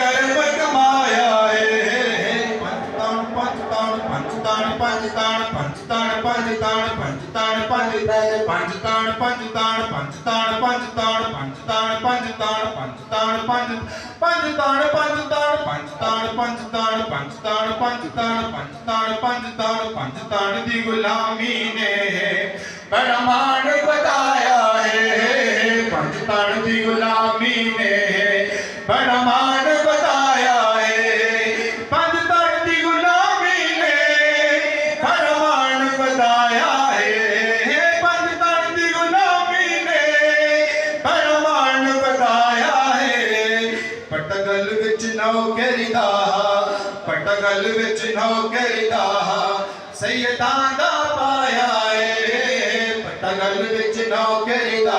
ਕਰਮ ਕਮਾਇਆ ਏ ਪੰਜ ਤਾਣ ਪੰਜ ਤਾਣ ਪੰਜ ਤਾਣ ਪੰਜ ਤਾਣ ਪੰਜ ਤਾਣ ਪੰਜ ਤਾਣ ਪੰਜ ਤਾਣ ਪੰਜ ਪੰਜ ਤਾਣ ਪੰਜ ਤਾਣ ਪੰਜ ਤਾਣ ਪੰਜ ਤਾਣ ਪੰਜ ਤਾਣ ਪੰਜ ਤਾਣ ਪੰਜ ਤਾਣ ਪੰਜ ਪੰਜ ਤਾਣ ਪੰਜ ਤਾਣ ਪੰਜ ਤਾਣ ਪੰਜ ਤਾਣ ਪੰਜ ਤਾਣ ਪੰਜ ਤਾਣ ਪੰਜ ਤਾਣ ਪੰਜ ਤਾਣ ਪੰਜ ਤਾਣ ਦੀ ਗੁਲਾਮੀ ਨੇ ਬੜਾ ਮਾਣ ਵਧਾਇਆ ਏ ਪੰਜ ਤਾਣ ਦੀ ਗੁਲਾਮੀ ਨੇ ਬੜਾ ਮਾਣ ਵਧਾਇਆ ਏ ਪੰਜ ਤਾਣ ਦੀ ਗੁਲਾਮੀ ਨੇ ਬੜਾ ਮਾਣ ਵਧਾਇਆ ਏ ਪੰਜ ਤਾਣ ਦੀ ਗੁਲਾਮੀ ਨੇ ਬੜਾ ਮਾਣ ਵਧਾਇਆ ਏ ਪਟਗਲ ਵਿੱਚ ਨੌਕਰੀ ਦਾ ਪਟਗਲ ਵਿੱਚ ਨੌਕਰੀ ਦਾ ਸੈਯਦਾਂ ਦਾ ਪਾਇਆ ਏ ਪਟਗਲ ਵਿੱਚ ਨੌਕਰੀ ਦਾ